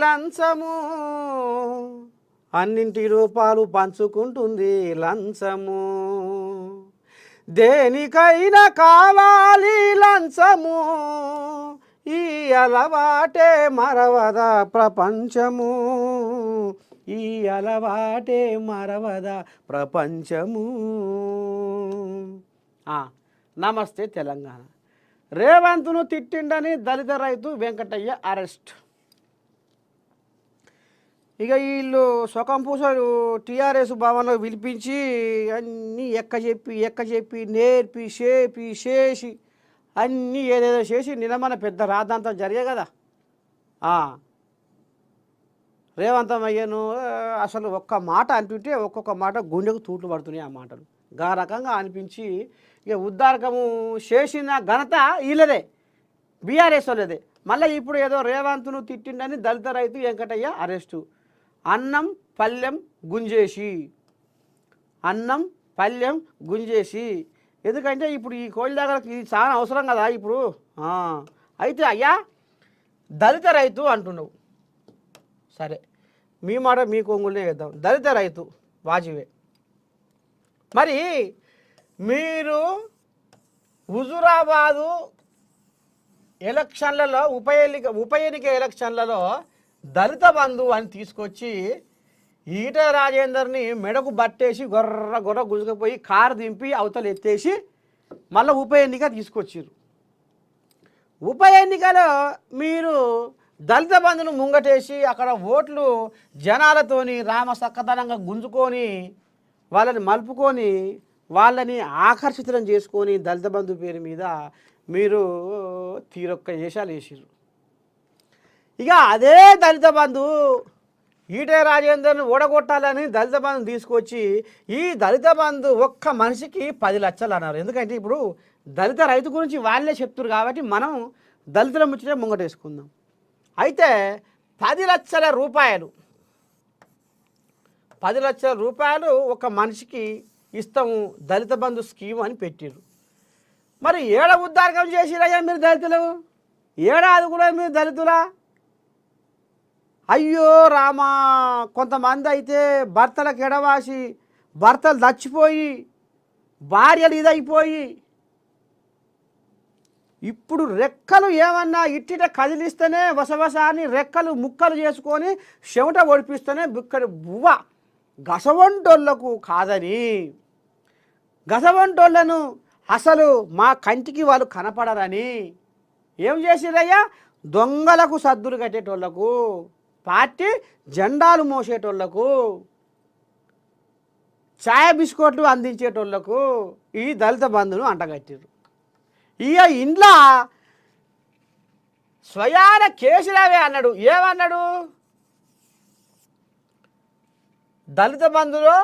లంచము, అన్నింటి రూపాలు పంచుకుంటుంది లంచము. దేనికైనా కావాలి లంచము, ఈ అలవాటే మరవదా ప్రపంచము, ఈ అలవాటే మరవదా ప్రపంచము. నమస్తే తెలంగాణ. రేవంత్ను తిట్టిండని దళిత రైతు వెంకటయ్య అరెస్ట్. ఇక వీళ్ళు సొకంపూసలు టీఆర్ఎస్ భవన్లో పిలిపించి అన్నీ ఎక్క చెప్పి నేర్పి చేసి అన్నీ ఏదేదో చేసి నిలమన పెద్ద రాద్దంతా జరిగే కదా. రేవంతమయ్యను అసలు ఒక్క మాట అంటుంటే ఒక్కొక్క మాట గుండెకు తూట్లు పడుతున్నాయి. ఆ మాటలు గా రకంగా అనిపించి ఇక ఉద్దారకము చేసిన ఘనత వీళ్ళదే, బీఆర్ఎస్ వాళ్ళదే. మళ్ళీ ఇప్పుడు ఏదో రేవంత్ను తిట్టిండని దళిత రైతు వెంకటయ్య అరెస్టు. అన్నం పల్లెం గుంజేసి ఎందుకంటే ఇప్పుడు ఈ కోళ్ళ దగ్గరకి ఇది చాలా అవసరం కదా ఇప్పుడు. అయితే అయ్యా దళిత రైతు అంటున్నావు, సరే మీ మాట మీ కొంగులే వేద్దాం. దళిత రైతు వాజివే. మరి మీరు హుజురాబాదు ఎలక్షన్లలో ఉప ఎన్నిక ఎలక్షన్లలో దళిత బంధు అని తీసుకొచ్చి ఈటెల రాజేందర్ని మెడకు బట్టేసి గొర్ర గుజుకపోయి కారు దింపి అవతలు ఎత్తేసి మళ్ళీ ఉప ఎన్నిక తీసుకొచ్చారు. ఉప ఎన్నికలో మీరు దళిత బంధును ముంగటేసి అక్కడ ఓట్లు జనాలతోని రామసక్కదనంగా గుంజుకొని వాళ్ళని మలుపుకొని వాళ్ళని ఆకర్షితులను చేసుకొని దళిత బంధు పేరు మీద మీరు తీరొక్క వేషాలు వేసారు. ఇక అదే దళిత బంధు ఈటెల రాజేందర్ని ఓడగొట్టాలని దళిత బంధుని తీసుకొచ్చి ఈ దళిత బంధు ఒక్క మనిషికి 10 లక్షలు అన్నారు. ఎందుకంటే ఇప్పుడు దళిత రైతు గురించి వాళ్ళే చెప్తున్నారు కాబట్టి మనం దళితుల ముచ్చటే ముంగటేసుకుందాం. అయితే 10 లక్షల రూపాయలు ఒక మనిషికి ఇస్తాము దళిత బంధు స్కీమ్ అని పెట్టారు. మరి ఏడ ఉద్దారకం చేసిరయ్యా మీరు దళితులు? ఏడాది కూడా మీరు దళితులా? అయ్యో రామా, కొంతమంది అయితే భర్తలకు ఎడవాసి భర్తలు చచ్చిపోయి భార్యలు ఇదైపోయి ఇప్పుడు రెక్కలు ఏమన్నా ఇట్టిట కదిలిస్తేనే వసవసాన్ని రెక్కలు ముక్కలు చేసుకొని చెమట ఒడిపిస్తేనే బిక్కడి బువ్వ గసవంటోళ్లకు కాదని, గసవంటోళ్లను అసలు మా కంటికి వాళ్ళు కనపడరని ఏం చేసిరయ్యా? దొంగలకు సద్దులు కట్టేటోళ్లకు, పార్టీ జెండాలు మోసేటోళ్లకు, ఛాయ బిస్కెట్లు అందించేటోళ్లకు ఈ దళిత బంధును అంటగట్టారు. ఇక ఇంట్లో స్వయాన కేసీరావే అన్నాడు. ఏమన్నాడు? దళిత బంధులో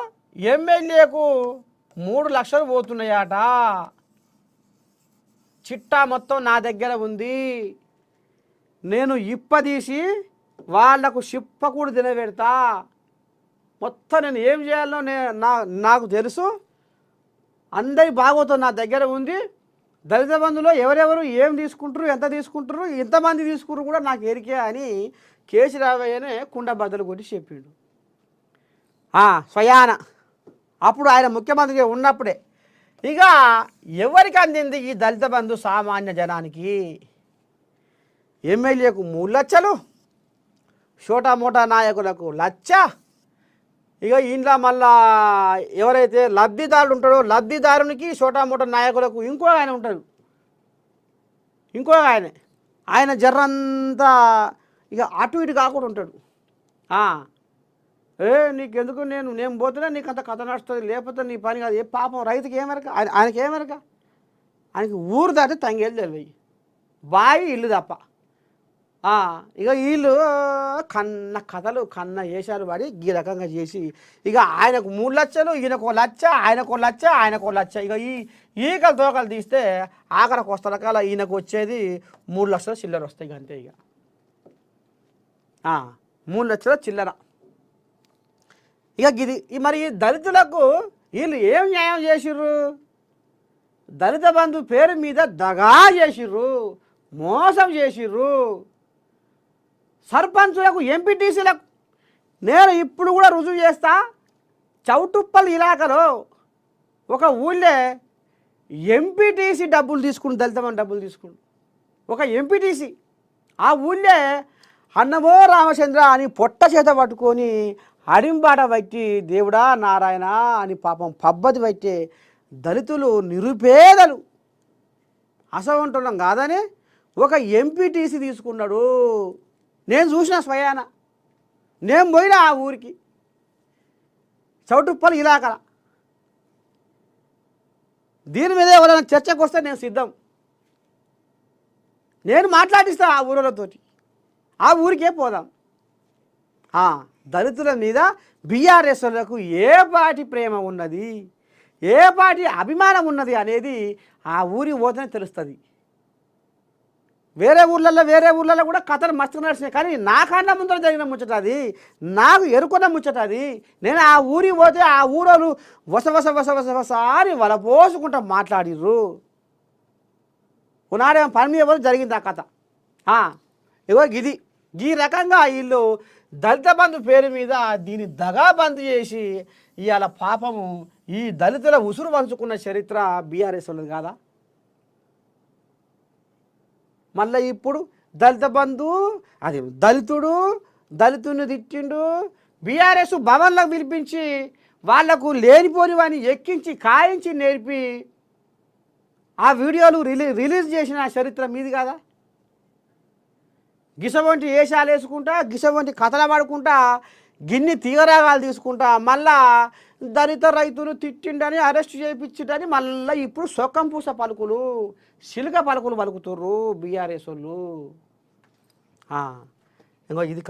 ఎమ్మెల్యేకు 3 లక్షలు పోతున్నాయట, చిట్టా మొత్తం నా దగ్గర ఉంది, నేను ఇప్పదీసి వాళ్లకు చిప్పకూడు తినబెడతా, మొత్తం నేను ఏం చేయాలో నాకు తెలుసు, అందరి భాగవతం నా దగ్గర ఉంది, దళిత బంధులో ఎవరెవరు ఏం తీసుకుంటారు, ఎంత తీసుకుంటారు, ఎంతమంది తీసుకుంటారు కూడా నాకు ఎరికే అని కేసీరావయ్యనే కుండ బద్దలు కొట్టి చెప్పిండు. స్వయాన అప్పుడు ఆయన ముఖ్యమంత్రిగా ఉన్నప్పుడే. ఇక ఎవరికి అందింది ఈ దళిత బంధు? సామాన్య జనానికి. ఎమ్మెల్యేకు 3 లక్షలు, షోటా మోటా నాయకులకు 1 లక్ష. ఇక ఇంట్లో మళ్ళా ఎవరైతే లబ్ధిదారులు ఉంటాడో లబ్ధిదారునికి షోటా మోటా నాయకులకు ఇంకో ఆయన ఉంటాడు, ఆయన జర్రంతా ఇక అటు ఇటు కాకుండా ఉంటాడు. నీకెందుకు, నేను పోతున్నా నీకు అంత కథ నడుస్తుంది, లేకపోతే నీ పని కాదు. ఏ పాపం రైతుకి ఏమెరక, ఆయనకి ఏమెరక, ఆయనకి ఊరు దాటి తంగేళ్ళు తెలివి, బావి ఇల్లు తప్ప. ఇక వీళ్ళు కన్న వేషాలు పడి ఈ రకంగా చేసి ఇక ఆయనకు 3 లక్షలు, ఈయనకు 1 లక్ష, ఆయనకు 1 లక్ష, ఆయనకు 1 లక్ష. ఇక ఈకలు తోకలు తీస్తే ఆఖరికి వస్తా రకాల ఈయనకు వచ్చేది 3 లక్షల చిల్లర వస్తాయి అంతే. ఇక 3 లక్షల చిల్లర. ఇక ఇది మరి దళితులకు వీళ్ళు ఏం న్యాయం చేసిర్రు? దళిత బంధు పేరు మీద దగా చేసిర్రు, మోసం చేసిర్రు. సర్పంచులకు ఎంపీటీసీలకు నేను ఇప్పుడు కూడా రుజువు చేస్తా. చౌటుప్పల్ ఇలాకలో ఒక ఊళ్ళే ఎంపీటీసీ డబ్బులు తీసుకుని దళితమని డబ్బులు తీసుకుని ఒక ఎంపీటీసీ ఆ ఊళ్ళే అన్నమో రామచంద్ర అని పొట్ట చేత పట్టుకొని అడింబాట పట్టి దేవుడా నారాయణ అని పాపం పబ్బతి పట్టే దళితులు నిరుపేదలు అసవంటున్నాం కాదని ఒక ఎంపీటీసీ తీసుకున్నాడు. నేను చూసిన స్వయాన, నేను పోయినా ఆ ఊరికి చౌటుప్పల్ ఇలాకల. దీని మీద ఎవరైనా చర్చకు వస్తే నేను సిద్ధం. నేను మాట్లాడిస్తాను ఆ ఊళ్ళతోటి, ఆ ఊరికే పోదాం. దళితుల మీద బీఆర్ఎస్లకు ఏ పాటి ప్రేమ ఉన్నది, ఏ పాటి అభిమానం ఉన్నది అనేది ఆ ఊరికి పోతేనే తెలుస్తుంది. వేరే ఊర్లలో కూడా కథలు మస్తు నడిచినాయి, కానీ నా కళ్ళ ముందర జరిగిన ముచ్చట అది, నాకు ఎరుకున్న ముచ్చట అది. నేను ఆ ఊరికి పోతే ఆ ఊరోళ్ళు వస అని వలపోసుకుంటా మాట్లాడిర్రు. ఉన్నాడేమో పని మీద జరిగింది ఆ కథ. ఇగో ఇది ఈ రకంగా వీళ్ళు దళిత బంధు పేరు మీద దీన్ని దగా బంద్ చేసి ఇవాళ పాపము ఈ దళితుల ఉసురు పంచుకున్న చరిత్ర బీఆర్ఎస్ ఉన్నది కాదా. మళ్ళీ ఇప్పుడు దళిత బంధు అది దళితుని తిట్టిండు. బీఆర్ఎస్ భవన్లకు పిలిపించి వాళ్లకు లేనిపోని వాడిని ఎక్కించి కాయించి నేర్పి ఆ వీడియోలు రిలీజ్ చేసిన చరిత్ర మీది కదా. గిసవంటి వేషాలు వేసుకుంటా, గిసవంటి కథలు పడుకుంటా, గిన్ని తీగరాగాలు తీసుకుంటా, మళ్ళా దళిత రైతును తిట్టిండని అరెస్ట్ చేయించిండని మళ్ళీ ఇప్పుడు సొక్కంపూస పలుకులు, శిలుక పలుకులు పలుకుతుర్రు బీఆర్ఎస్ వాళ్ళు. ఇంకో ఇది